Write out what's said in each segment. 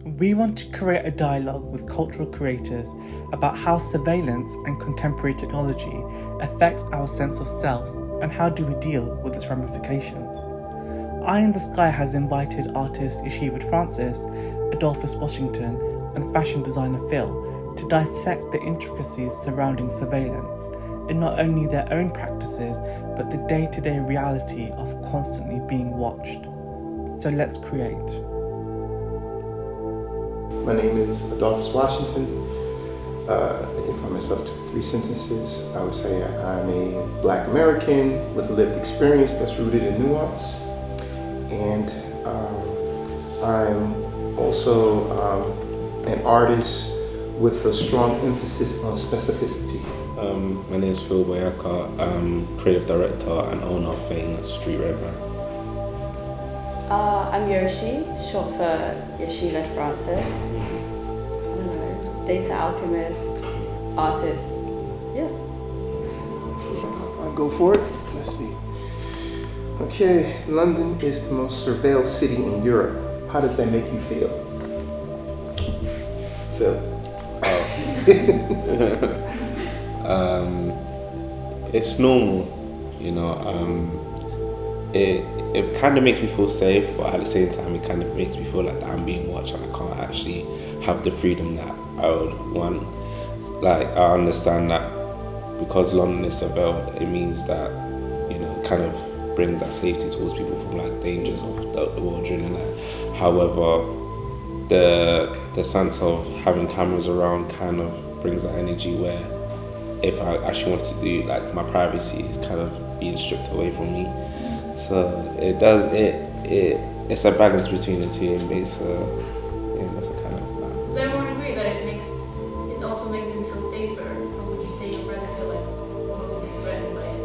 We want to create a dialogue with cultural creators about how surveillance and contemporary technology affects our sense of self and how do we deal with its ramifications. EyeInTheSky has invited artist Yocheved Francis, Adolphus Washington and fashion designer Phil to dissect the intricacies surrounding surveillance in not only their own practices but the day-to-day reality of constantly being watched. So let's create. My name is Adolphus Washington. Identify myself to 3 sentences. I would say I'm a Black American with a lived experience that's rooted in nuance. And I'm also an artist with a strong emphasis on specificity. My name is Phil Boyaka. I'm creative director and owner of Fame Street Rivier. I'm Yoshi, short for Yocheved Francis. I don't know, data alchemist, artist. Yeah. I'll go for it. Let's see. Okay, London is the most surveilled city in Europe. How does that make you feel? Phil? It's normal, you know. It kind of makes me feel safe, but at the same time, it kind of makes me feel like that I'm being watched and I can't actually have the freedom that I would want. Like, I understand that because London is surveilled, it means that, you know, it kind of brings that safety towards people from like dangers of the world during the night. However, the sense of having cameras around kind of brings that energy where if I actually wanted to do like my privacy is kind of being stripped away from me. So it's a balance between the two, and makes that's a kind of balance. Does everyone agree that it also makes them feel safer? Or would you say you'd rather feel like mostly threatened by it?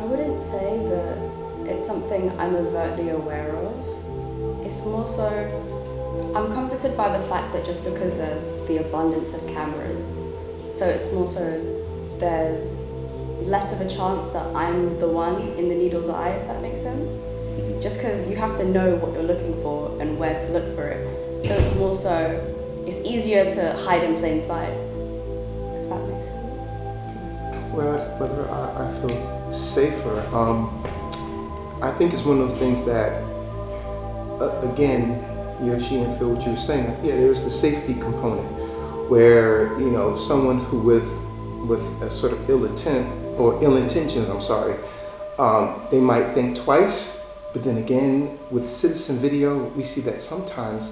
I wouldn't say that it's something I'm overtly aware of. It's more so, I'm comforted by the fact that just because there's the abundance of cameras, so it's more so there's less of a chance that I'm the one in the needle's eye, if that makes sense. Just because you have to know what you're looking for and where to look for it. So it's more so, it's easier to hide in plain sight, if that makes sense. Well, whether I feel safer, I think it's one of those things that, again, Yoshi and Phil, what you were saying, yeah, there's the safety component where, you know, someone who with a sort of ill intentions, they might think twice. But then again, with citizen video, we see that sometimes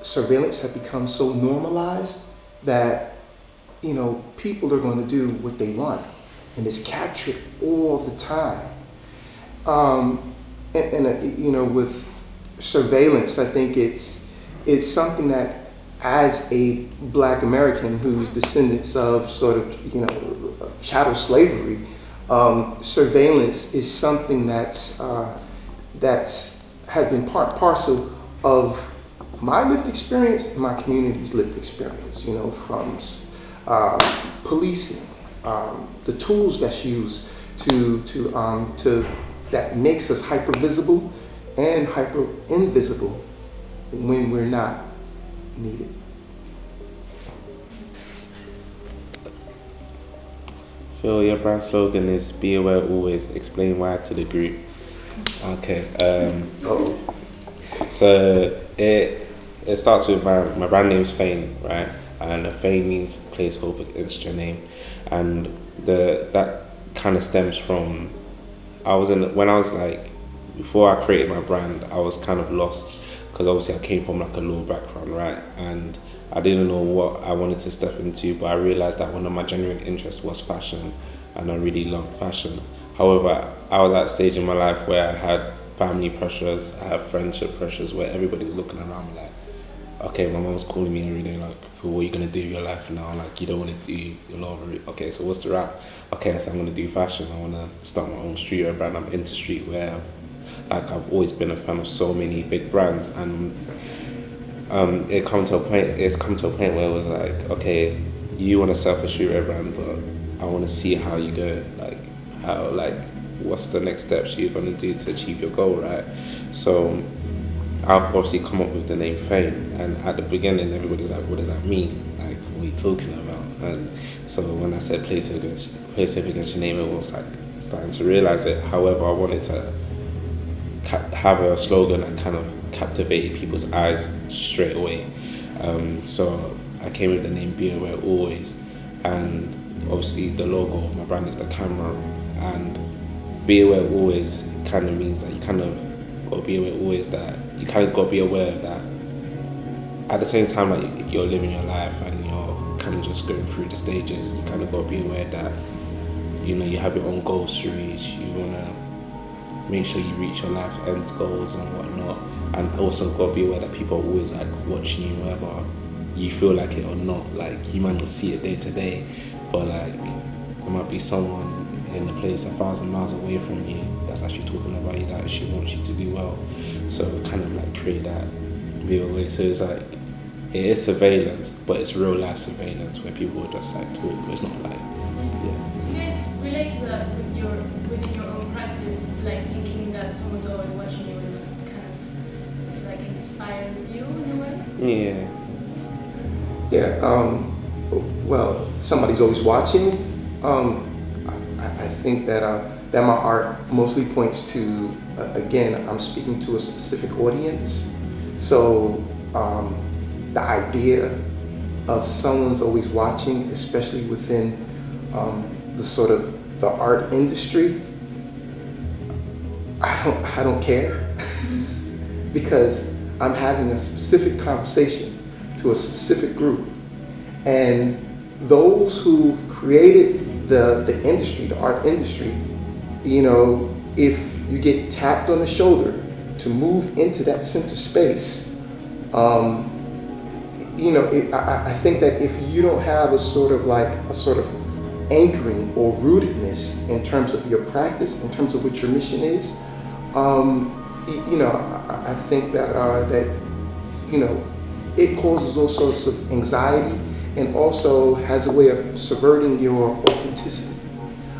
surveillance has become so normalized that, you know, people are going to do what they want, and it's captured all the time. You know, with surveillance, I think it's something that, as a Black American who's descendants of sort of, you know, chattel slavery, surveillance is something that's has been part and parcel of my lived experience and my community's lived experience. You know, from policing, the tools that's used to that makes us hyper visible and hyper invisible when we're not needed. Phil, your brand slogan is "Be aware always, explain why to the group." Okay. So it starts with my brand name's Fame, right? And Fame means place, hope against your name, and that kind of stems from before I created my brand, I was kind of lost because obviously I came from like a law background, right? And I didn't know what I wanted to step into, but I realized that one of my genuine interests was fashion, and I really loved fashion. However, I was at a stage in my life where I had family pressures, I had friendship pressures, where everybody was looking around me like, okay, my mom's calling me every day like, what are you gonna do with your life now? Like, you don't want to do your law. Okay, so what's the rap? Okay, so I'm gonna do fashion. I wanna start my own streetwear brand. I'm into streetwear. I've always been a fan of so many big brands, and it's come to a point where it was like, okay, you want to set up a streetwear brand, but I want to see how you go, like how what's the next steps you're going to do to achieve your goal, right? So I've obviously come up with the name Fame, and at the beginning everybody's like, what does that mean? Like, what are you talking about? And so when I said play safe against your name, it was like starting to realize it. However, I wanted to have a slogan that kind of captivated people's eyes straight away. So I came with the name Be Aware Always, and obviously the logo of my brand is the camera, and Be Aware Always kind of means that you kind of got to be aware always, that you kind of got to be aware that at the same time that you're living your life and you're kind of just going through the stages, you kind of got to be aware that, you know, you have your own goals to reach. You want to make sure you reach your life ends goals and whatnot, and also got to be aware that people are always like watching you, whether you feel like it or not. Like, you might not see it day to day, but like there might be someone in a place 1,000 miles away from you that's actually talking about you, that actually wants you to do well. So kind of like create that real way. So it's like, it is surveillance, but it's real life surveillance where people just like talk, but it's not like, yeah. Do you guys relate to that within your own practice, like thinking that someone's always watching you and kind of like inspires you in a way? Yeah. Well, somebody's always watching. I think that my art mostly points to, again, I'm speaking to a specific audience. So the idea of someone's always watching, especially within the sort of the art industry, I don't care because I'm having a specific conversation to a specific group, and those who've created the industry, the art industry, you know, if you get tapped on the shoulder to move into that center space, you know, I think that if you don't have a sort of anchoring or rootedness in terms of your practice, in terms of what your mission is, you know, I think that you know, it causes all sorts of anxiety and also has a way of subverting your authenticity.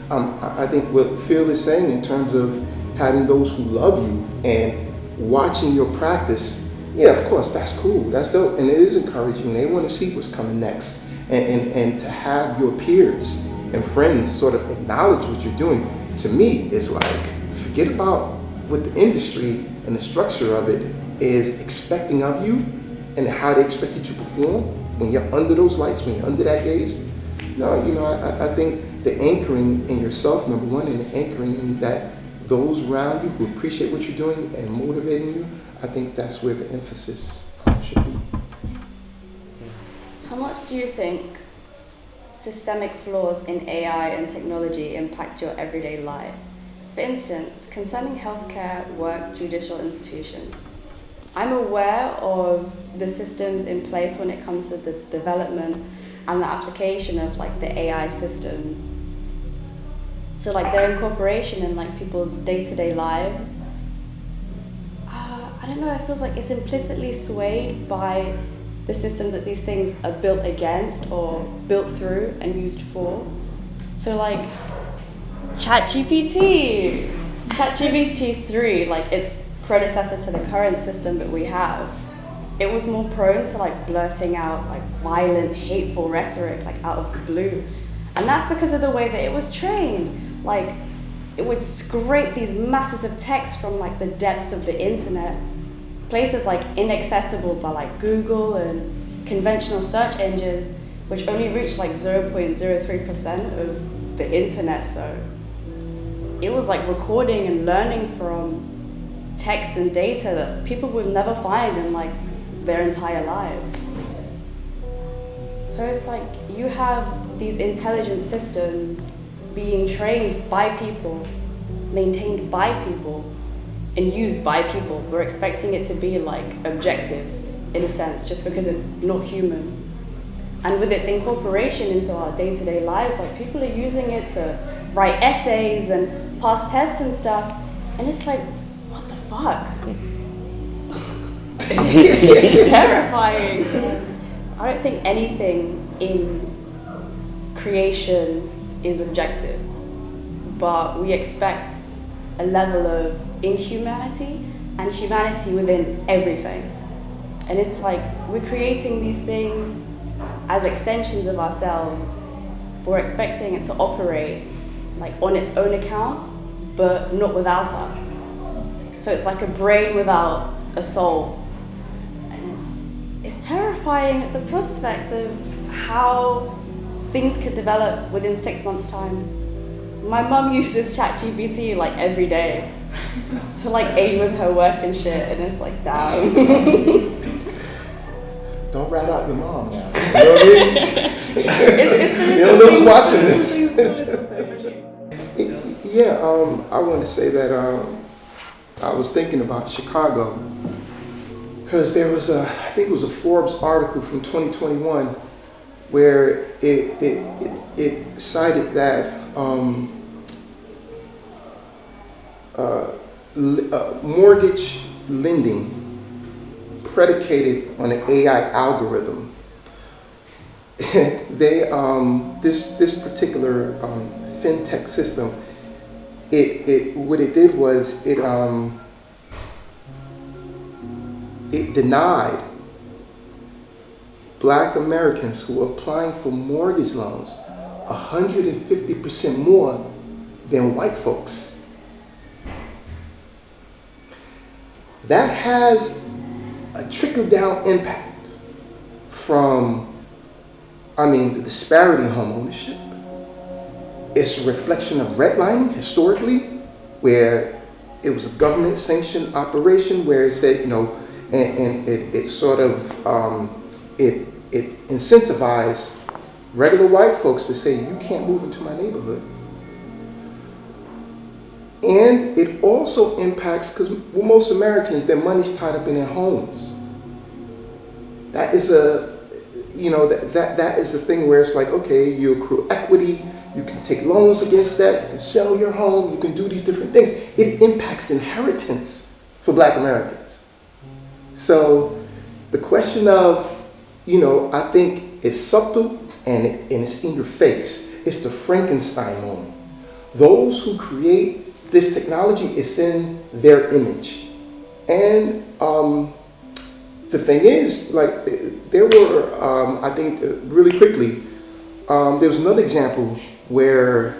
I think what Phil is saying in terms of having those who love you and watching your practice, yeah, of course, that's cool, that's dope, and it is encouraging. They want to see what's coming next, and to have your peers and friends sort of acknowledge what you're doing, to me, is like, forget about what the industry and the structure of it is expecting of you and how they expect you to perform when you're under those lights, when you're under that gaze. No, you know, I think the anchoring in yourself, number one, and the anchoring in that those around you who appreciate what you're doing and motivating you, I think that's where the emphasis should be. How much do you think systemic flaws in AI and technology impact your everyday life? For instance, concerning healthcare, work, judicial institutions. I'm aware of the systems in place when it comes to the development and the application of like the AI systems. So like their incorporation in like people's day-to-day lives. I don't know, it feels like it's implicitly swayed by the systems that these things are built against or built through and used for. So like ChatGPT 3, like its predecessor to the current system that we have, it was more prone to like blurting out like violent, hateful rhetoric like out of the blue. And that's because of the way that it was trained. Like it would scrape these masses of text from like the depths of the internet, places like inaccessible by like Google and conventional search engines, which only reach like 0.03% of the internet. So it was like recording and learning from text and data that people would never find in like their entire lives. So it's like you have these intelligent systems being trained by people, maintained by people, and used by people. We're expecting it to be like objective in a sense, just because it's not human. And with its incorporation into our day-to-day lives, like people are using it to write essays and pass tests and stuff, and it's like, what the fuck? It's terrifying. I don't think anything in creation is objective, but we expect a level of inhumanity and humanity within everything. And it's like we're creating these things as extensions of ourselves. We're expecting it to operate like on its own account, but not without us. So it's like a brain without a soul. And it's terrifying at the prospect of how things could develop within 6 months' time. My mum uses ChatGPT like every day to like aid with her work and shit, and it's like, damn. Don't rat out your mom now. You know what I mean? It's the You don't know who's watching this. Yeah, I want to say that I was thinking about Chicago because there was I think it was a Forbes article from 2021 where it cited that mortgage lending predicated on an AI algorithm. They this particular fintech system, it what it did was it denied Black Americans who were applying for mortgage loans 150% more than white folks. That has a trickle-down impact from, the disparity in home ownership. It's a reflection of redlining historically, where it was a government-sanctioned operation where it said, and it sort of, it incentivized regular white folks to say, you can't move into my neighborhood. And it also impacts, because with most Americans, their money's tied up in their homes. That is that is the thing where it's like, okay, you accrue equity, you can take loans against that, you can sell your home, you can do these different things. It impacts inheritance for Black Americans. So the question of, I think it's subtle and it's in your face. It's the Frankenstein moment. Those who create this technology is in their image. And the thing is, like, there were, I think really quickly, there was another example where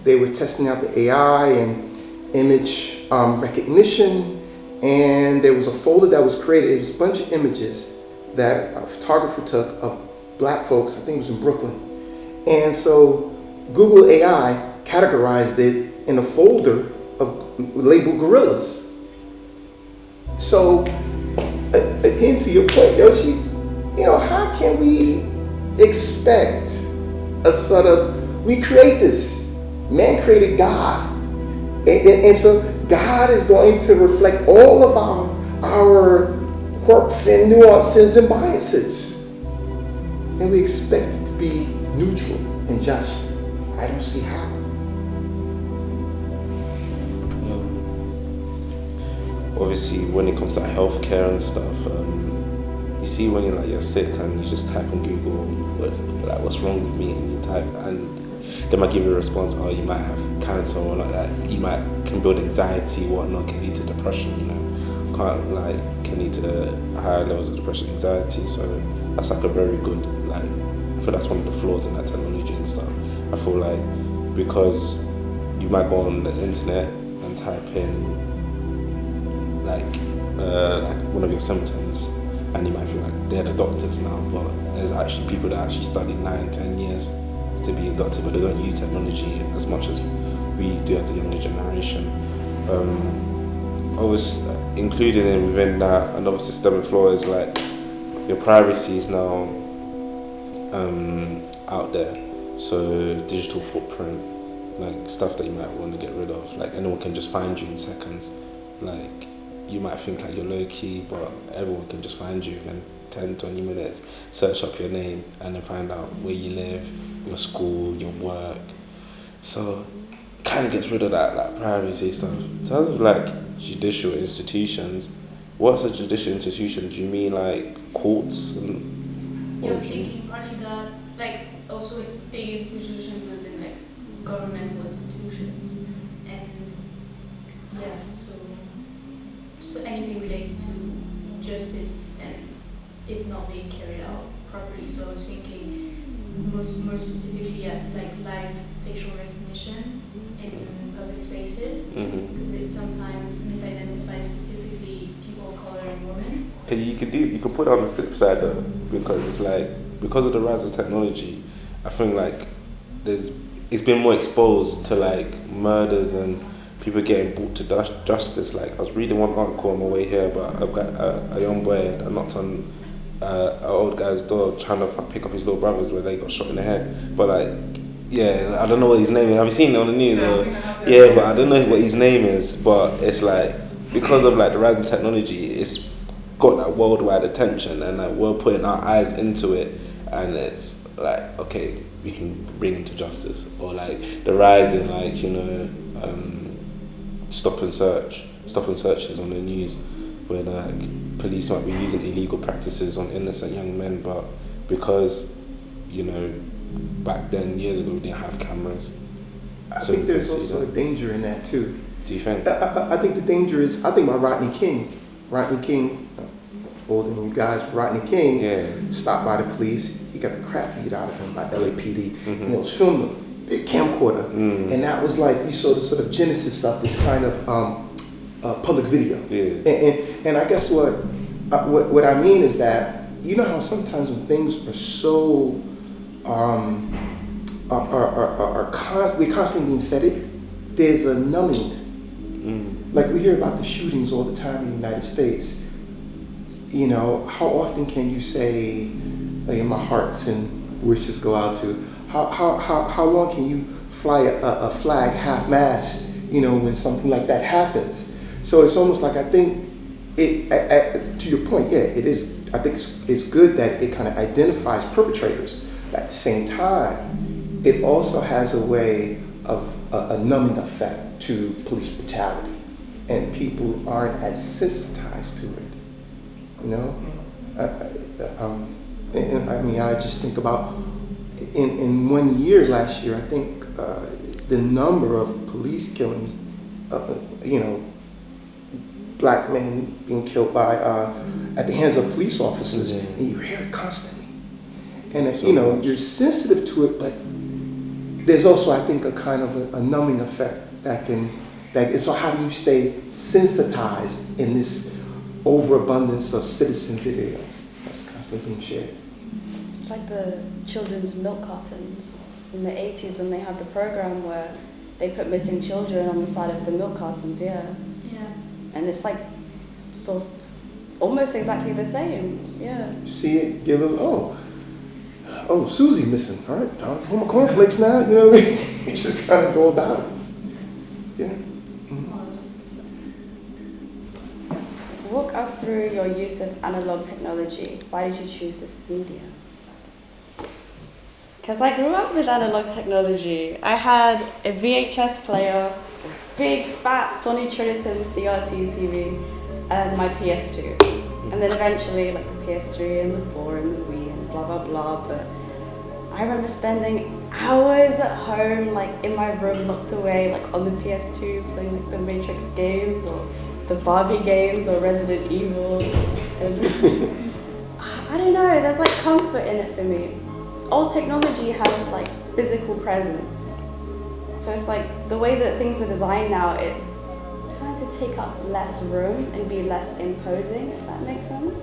they were testing out the AI and image recognition, and there was a folder that was created. It was a bunch of images that a photographer took of Black folks, I think it was in Brooklyn. And so Google AI categorized it in a folder labeled gorillas. So again, to your point, Yoshi, how can we expect a sort of, we create this, man created God, and so God is going to reflect all of our quirks and nuances and biases, and we expect it to be neutral and just. I don't see how. Obviously, when it comes to healthcare and stuff, you see when you're sick and you just type in Google, what's wrong with me, and you type, and they might give you a response, oh, you might have cancer or like that. You can build anxiety, whatnot, can lead to depression, can lead to higher levels of depression, anxiety. So that's like a very good, I feel that's one of the flaws in that technology and stuff. I feel like because you might go on the internet and type in like one of your symptoms, and you might feel like they're the doctors now, but there's actually people that actually study 9-10 years to be a doctor, but they don't use technology as much as we do at the younger generation. I was included within that another systemic flaw is like your privacy is now out there, so digital footprint, like stuff that you might want to get rid of, like anyone can just find you in seconds. Like you might think like you're low key, but everyone can just find you within 10-20 minutes, search up your name and then find out where you live, your school, your work. So kind of gets rid of that like privacy stuff. In terms of like judicial institutions, what's a judicial institution? Do you mean like courts? I was thinking partly that, like, also big institutions within like governmental institutions, and anything related to justice and it not being carried out properly. So I was thinking more specifically at like live facial recognition in public spaces, because it sometimes misidentifies specifically people of color and women. You can put it on the flip side though, because it's like, because of the rise of technology, I think like it's been more exposed to like murders and people getting brought to justice. Like I was reading one article on my way here about a young boy that knocked on an old guy's door trying to pick up his little brothers where they got shot in the head. But like, yeah, I don't know what his name is. Have you seen it on the news? Yeah, but I don't know what his name is. But it's like, because of like the rise in technology, it's got that worldwide attention, and like we're putting our eyes into it, and it's like, okay, we can bring him to justice. Or like the rise in like, you know, stop and searches on the news, where like police might be using illegal practices on innocent young men, but because, you know, back then, years ago, we didn't have cameras. I think there's also a danger in that too. Do you think? I think the danger is, I think about Rodney King, older than you guys, Rodney King, stopped by the police. He got the crap beat out of him by LAPD. And it was filmed on a big camcorder. And that was like, you saw the sort of genesis of this kind of public video. And I guess what I mean is that, you know how sometimes when things are so we're constantly being fed it, there's a numbing. Like we hear about the shootings all the time in the United States. You know, how often can you say, like, my hearts and wishes go out to, how long can you fly a flag half-mast, you know, when something like that happens? So it's almost like, I think, to your point, yeah, it is, I think it's good that it kind of identifies perpetrators. At the same time, it also has a way of a numbing effect to police brutality, and people aren't as sensitized to it, you know? And I mean, I just think about, in 1 year last year, I think the number of police killings, you know, black men being killed by, at the hands of police officers, and you hear it constantly. And, you know, you're sensitive to it, but there's also, I think, a kind of a numbing effect so how do you stay sensitized in this overabundance of citizen video that's constantly being shared? It's like the children's milk cartons in the 80s when they had the program where they put missing children on the side of the milk cartons, And it's like, so almost exactly the same, You see it, give a little, oh, Susie missing. All right, time to pull my cornflakes now. You know what I mean? You just kind of go about it. Yeah. Walk us through your use of analog technology. Why did you choose this media? Because I grew up with analog technology. I had a VHS player, big fat Sony Triniton CRT TV, and my PS2. And then eventually like the PS3 and the 4 and the Wii and blah blah blah. But I remember spending hours at home, like in my room locked away, like on the PS2 playing like the Matrix games or the Barbie games or Resident Evil. And I don't know, there's like comfort in it for me. Old technology has like physical presence. So it's like the way that things are designed now, it's designed to take up less room and be less imposing, if that makes sense.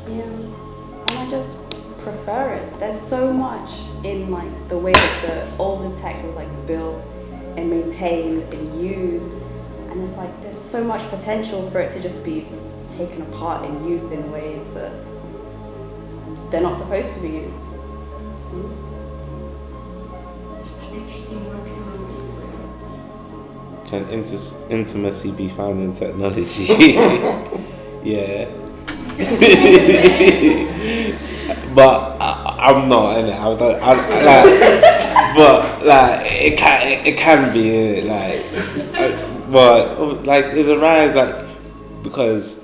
Yeah, and I just prefer it. There's so much in like the way that all the tech was like built and maintained and used, and it's like there's so much potential for it to just be taken apart and used in ways that they're not supposed to be used. Interesting work. Can intimacy be found in technology? Yeah. But I'm not in it. But like it can be in it. But like there's a rise like because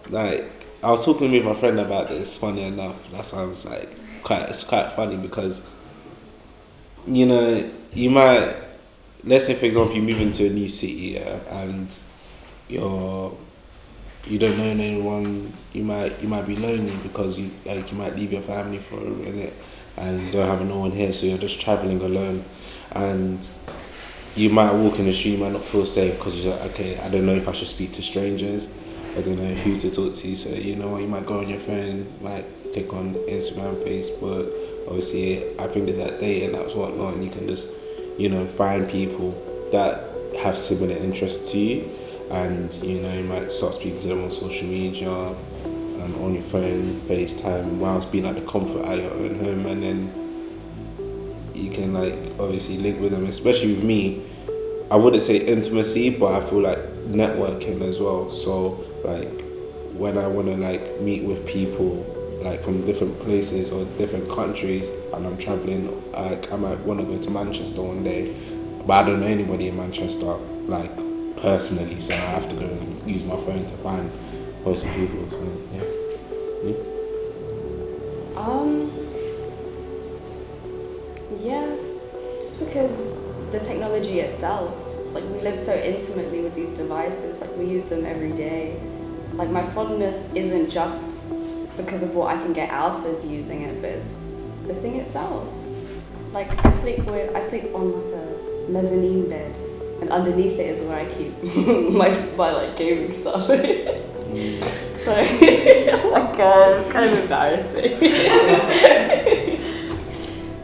like I was talking with my friend about this. Funny enough, that's why I was like it's quite funny because you know you might. Let's say, for example, you move into a new city, and you're you don't know anyone. You might be lonely because you might leave your family for a minute, and you don't have no one here, so you're just traveling alone, and you might walk in the street, you might not feel safe because you're like, okay, I don't know if I should speak to strangers. I don't know who to talk to. So you know what, you might go on your phone, might click on Instagram, Facebook. Obviously, I think there's that dating apps, whatnot, and you can just, find people that have similar interests to you, and you might start speaking to them on social media, on your phone, FaceTime, whilst being at the comfort at your own home, and then you can obviously link with them. Especially with me, I wouldn't say intimacy, but I feel like networking as well. So when I want to meet with people from different places or different countries, and I'm traveling, I might want to go to Manchester one day, but I don't know anybody in Manchester personally, so I have to go and use my phone to find obviously people. So, yeah. Yeah, just because the technology itself, we live so intimately with these devices, we use them every day. My fondness isn't just because of what I can get out of using it, but it's the thing itself. I sleep on a mezzanine bed, and underneath it is where I keep my gaming stuff. So, oh my god, it's kind of embarrassing.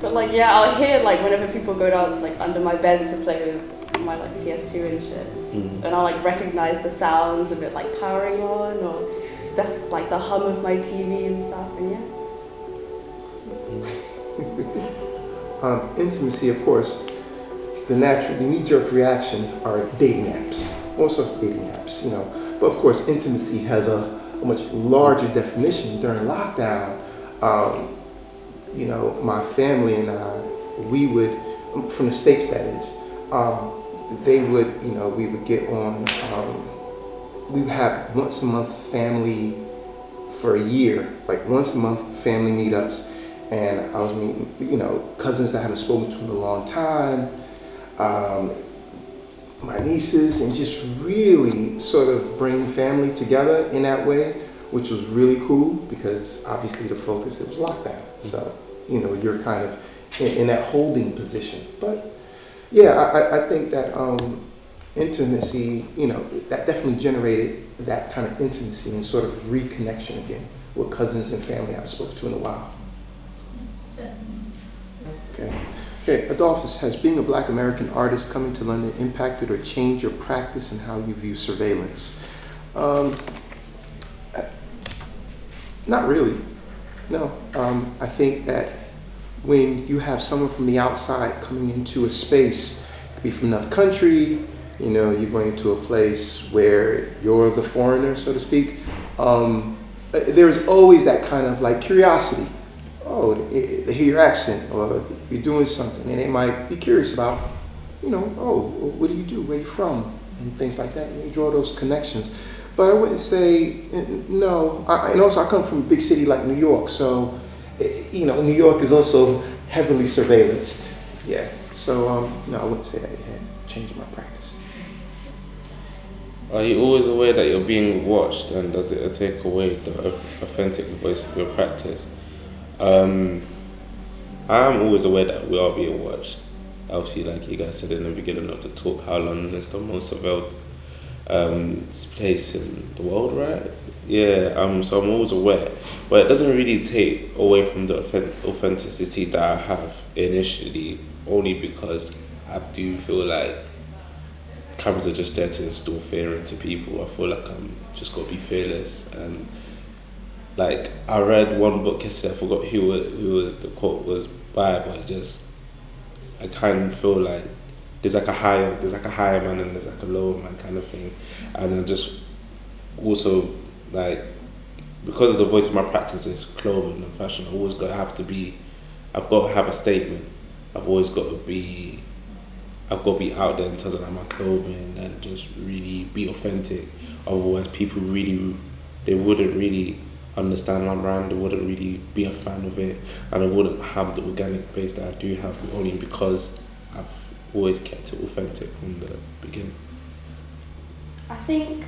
But I'll hear whenever people go down under my bed to play with my PS2 and shit, and I'll recognize the sounds of it powering on, or that's the hum of my TV and stuff, and yeah. Intimacy, of course, the knee-jerk reaction are dating apps, all sorts of dating apps, But of course, intimacy has a much larger definition. During lockdown, my family and I, we would, from the States that is, they would, we would get on, we would have once a month family for a year, once a month family meetups. And I was meeting, cousins I haven't spoken to in a long time, my nieces, and just really sort of bring family together in that way, which was really cool because obviously the focus, it was lockdown. So, you're kind of in that holding position. But yeah, I think that intimacy, that definitely generated that kind of intimacy and sort of reconnection again with cousins and family I haven't spoken to in a while. Okay, Adolphus, has being a Black American artist coming to London impacted or changed your practice and how you view surveillance? Not really, no. I think that when you have someone from the outside coming into a space, it could be from another country, you're going into a place where you're the foreigner, so to speak, there's always that kind of curiosity. Oh, they hear your accent, or you're doing something, and they might be curious about, oh, what do you do, where you from, and things like that. And you draw those connections. But I wouldn't say, no. And also I come from a big city like New York, so, New York is also heavily surveillanced. Yeah, so, no, I wouldn't say that it had changed my practice. Are you always aware that you're being watched, and does it take away the authentic voice of your practice? I'm always aware that we are being watched. Obviously, like you guys said in the beginning of the talk, how London is the most surveilled place in the world, right? Yeah, so I'm always aware. But it doesn't really take away from the authenticity that I have initially, only because I do feel like cameras are just there to instill fear into people. I feel like I'm just got to be fearless. And I read one book yesterday, I forgot who was the quote was by, but I kind of feel like there's a higher man and there's a lower man kind of thing. And I just also because of the voice of my practice is clothing and fashion, I've got to have a statement. I've got to be out there in terms of my clothing and just really be authentic. Otherwise people they wouldn't really understand my brand, they wouldn't really be a fan of it, and I wouldn't have the organic base that I do have, only because I've always kept it authentic from the beginning. I think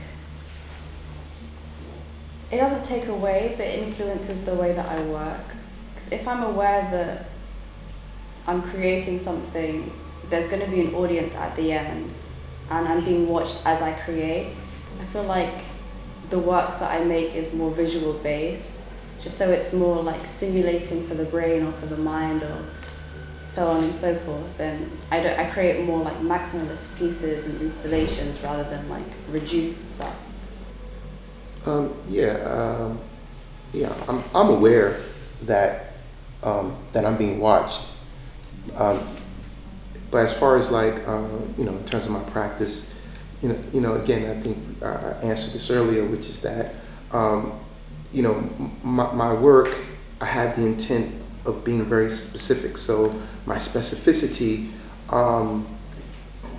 it doesn't take away, but it influences the way that I work. Because if I'm aware that I'm creating something, there's going to be an audience at the end, and I'm being watched as I create, I feel like the work that I make is more visual based, just so it's more like stimulating for the brain or for the mind or so on and so forth. Then I create more like maximalist pieces and installations rather than like reduced stuff. I'm aware that that I'm being watched. But as far as like in terms of my practice, again, I think I answered this earlier, which is that my work, I have the intent of being very specific. So my specificity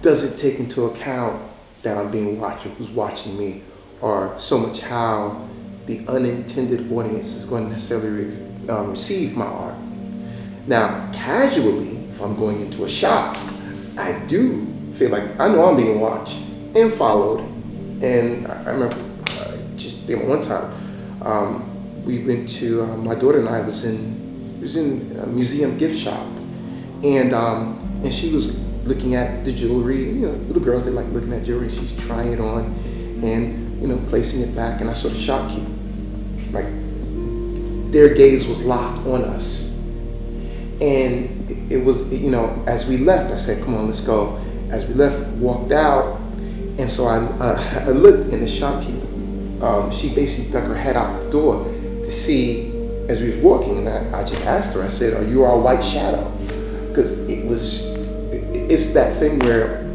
doesn't take into account that I'm being watched or who's watching me, or so much how the unintended audience is going to necessarily receive my art. Now, casually, if I'm going into a shop, I do feel like I know I'm being watched and followed. And I remember just one time, we went to my daughter and I was in a museum gift shop, and she was looking at the jewelry. Little girls, they like looking at jewelry. She's trying it on and placing it back, and I saw the shopkeeper. Like, their gaze was locked on us. And it was, as we left, I said, come on, let's go. As we left, walked out, and so I looked, and the shopkeeper, she basically stuck her head out the door to see as we was walking, and I just asked her, I said, are you our white shadow? Because it's that thing where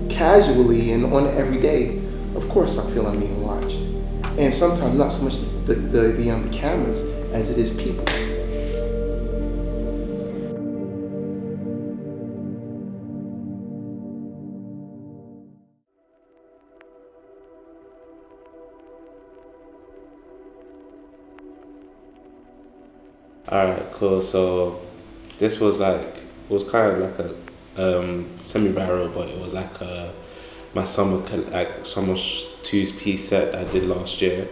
casually and on every day, of course I feel I'm being watched. And sometimes not so much the cameras as it is people. Alright, cool. So this was kind of like a semi-viral, but it was like my summer 2-piece set I did last year.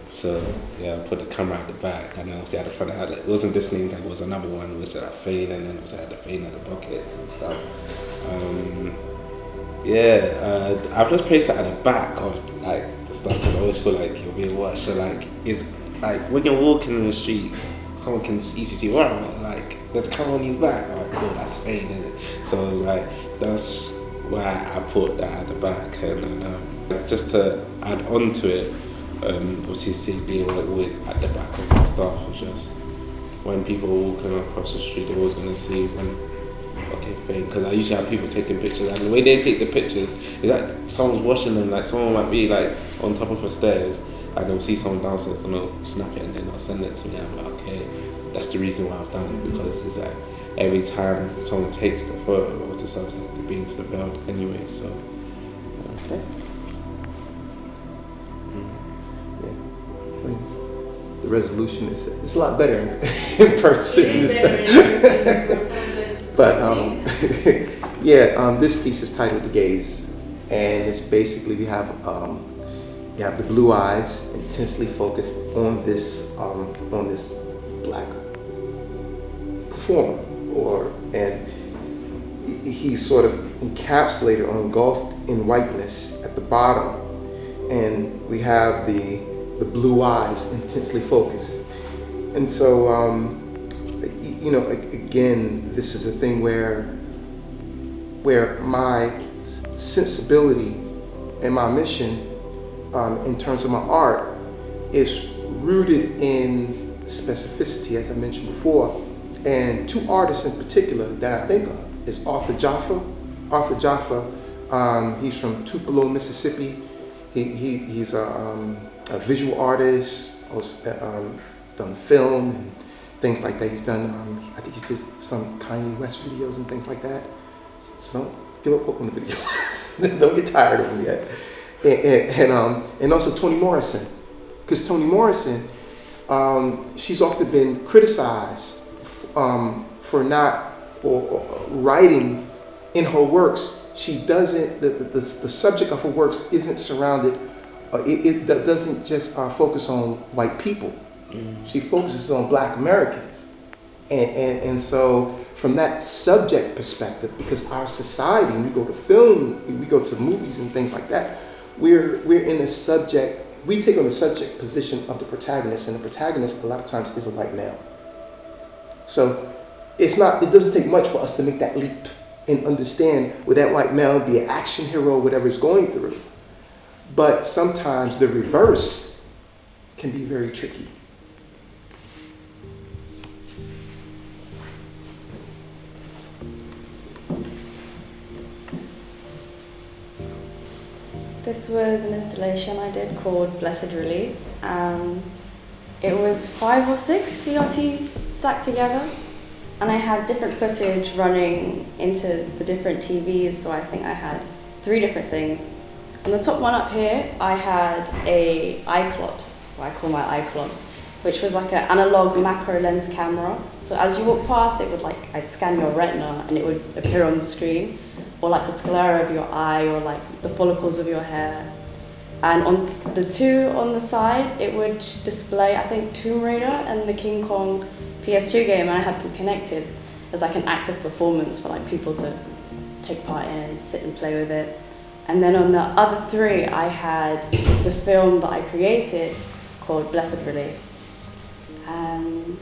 So yeah, I put the camera at the back, and then obviously at the front I had it wasn't this name tag, it was another one with that fane, and then obviously I had the fane and the buckets and stuff. I've just placed it at the back of like the stuff because I always feel like you're being watched. So like it's like when you're walking in the street, someone can easily see, wow, like there's a camera on his back. Alright, cool, that's fane, isn't it? So I was like, that's why I put that at the back, and then just to add on to it, obviously Sis being always at the back of my stuff, it's just when people are walking across the street, they're always gonna see fame, because I usually have people taking pictures, and the way they take the pictures is like someone's watching them, like someone might be like on top of the stairs, and they'll see someone downstairs and they'll snap it and then they'll send it to me. I'm like, okay, that's the reason why I've done it, because it's like every time someone takes the photo or the stuff, like they're being surveilled anyway. So okay. The resolution is it's a lot better in person. It is better in person. But this piece is titled "The Gaze," and it's basically we have the blue eyes intensely focused on this black performer, and he's sort of encapsulated or engulfed in whiteness at the bottom, and we have the blue eyes intensely focused. And so again, this is a thing where my sensibility and my mission in terms of my art is rooted in specificity, as I mentioned before. And two artists in particular that I think of is Arthur Jaffa. Arthur Jaffa, he's from Tupelo, Mississippi. He's a visual artist, done film and things like that. He's done, I think he did some Kanye West videos and things like that. So don't give up on the videos. Don't get tired of them yet. And also Toni Morrison, because Toni Morrison, she's often been criticized for not or writing in her works. She doesn't. The subject of her works isn't surrounded it doesn't just focus on white people. She focuses on Black Americans. And so from that subject perspective, because our society, when we go to film, we go to movies and things like that, we're in a subject, we take on the subject position of the protagonist, and the protagonist a lot of times is a white male. So it doesn't take much for us to make that leap and understand with that white male, be an action hero, whatever he's going through. But sometimes the reverse can be very tricky. This was an installation I did called Blessed Relief. It was 5 or 6 CRTs stacked together, and I had different footage running into the different TVs, so I think I had 3 different things. On the top one up here, I had a iClops, what I call my iClops, which was like an analog macro lens camera. So as you walk past, it would I'd scan your retina and it would appear on the screen, or like the sclera of your eye, or like the follicles of your hair. And on the 2 on the side, it would display, I think, Tomb Raider and the King Kong PS2 game, and I had them connected as like an active performance for like people to take part in and sit and play with it. And then on the other 3, I had the film that I created called Blessed Relief. And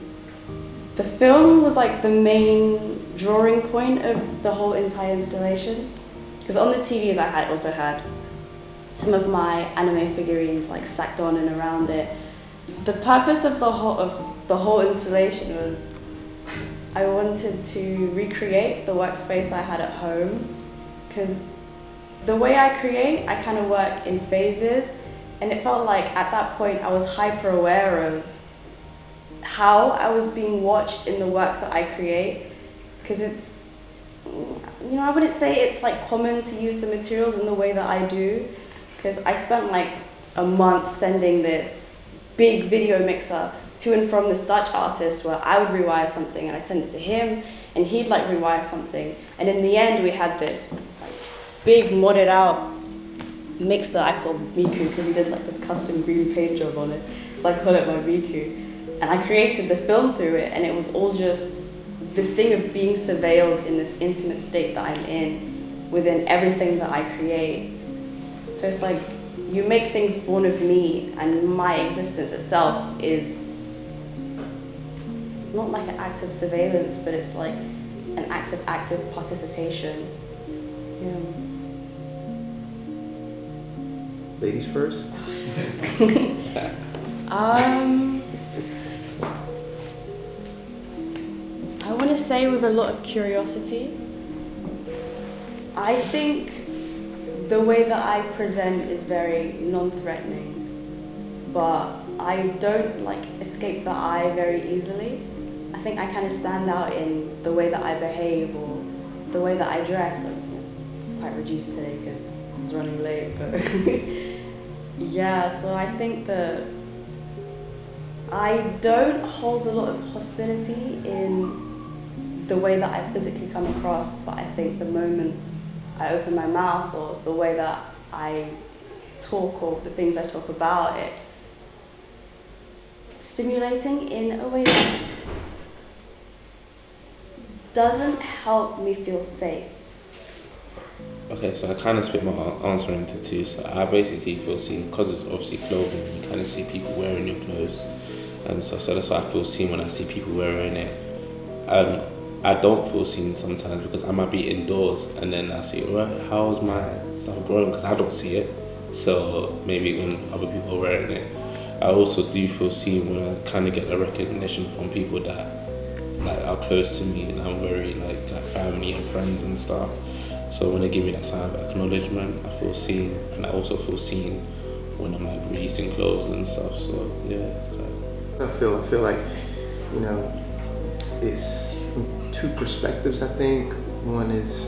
the film was like the main drawing point of the whole entire installation. Because on the TVs I also had some of my anime figurines like stacked on and around it. The purpose of the whole installation was I wanted to recreate the workspace I had at home, because the way I create, I kind of work in phases, and it felt like at that point I was hyper aware of how I was being watched in the work that I create, because it's, I wouldn't say it's like common to use the materials in the way that I do, because I spent like a month sending this big video mixer to and from this Dutch artist where I would rewire something and I'd send it to him and he'd like rewire something, and in the end we had this big modded out mixer I call Miku, because he did like this custom green paint job on it, so I call it my Miku. And I created the film through it, and it was all just this thing of being surveilled in this intimate state that I'm in within everything that I create. So it's like you make things born of me, and my existence itself is not like an act of surveillance, but it's like an active participation. Yeah. Ladies first. I want to say with a lot of curiosity. I think the way that I present is very non-threatening, but I don't escape the eye very easily. I think I kind of stand out in the way that I behave or the way that I dress. I was quite reduced today because I was running late, but yeah, so I think that I don't hold a lot of hostility in the way that I physically come across, but I think the moment I open my mouth or the way that I talk or the things I talk about, it stimulating in a way that doesn't help me feel safe. Okay, so I kind of split my answer into 2. So I basically feel seen because it's obviously clothing. You kind of see people wearing your clothes, and so that's why I feel seen when I see people wearing it. I don't feel seen sometimes because I might be indoors and then I see, well, how's my stuff growing? Because I don't see it. So maybe when other people are wearing it, I also do feel seen when I kind of get the recognition from people that are close to me and I'm very like family and friends and stuff. So when they give me that sign of acknowledgement, I feel seen, and I also feel seen when I'm releasing clothes and stuff. So yeah. I feel like, it's from 2 perspectives. I think one is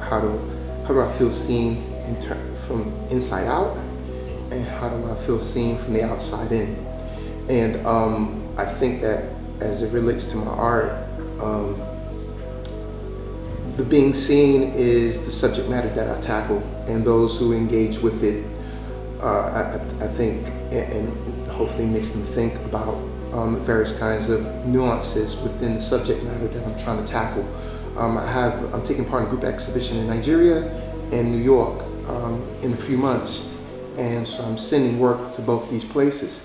how do I feel seen from inside out, and how do I feel seen from the outside in. And I think that as it relates to my art, the being seen is the subject matter that I tackle, and those who engage with it I think, and hopefully makes them think about various kinds of nuances within the subject matter that I'm trying to tackle. I'm taking part in a group exhibition in Nigeria and New York in a few months, and so I'm sending work to both these places.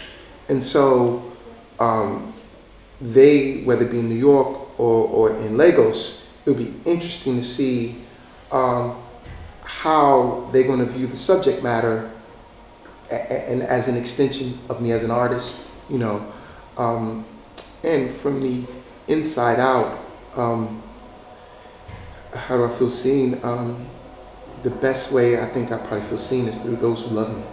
And so whether it be in New York or in Lagos, it would be interesting to see how they're going to view the subject matter and as an extension of me as an artist, and from the inside out, how do I feel seen? The best way I think I probably feel seen is through those who love me.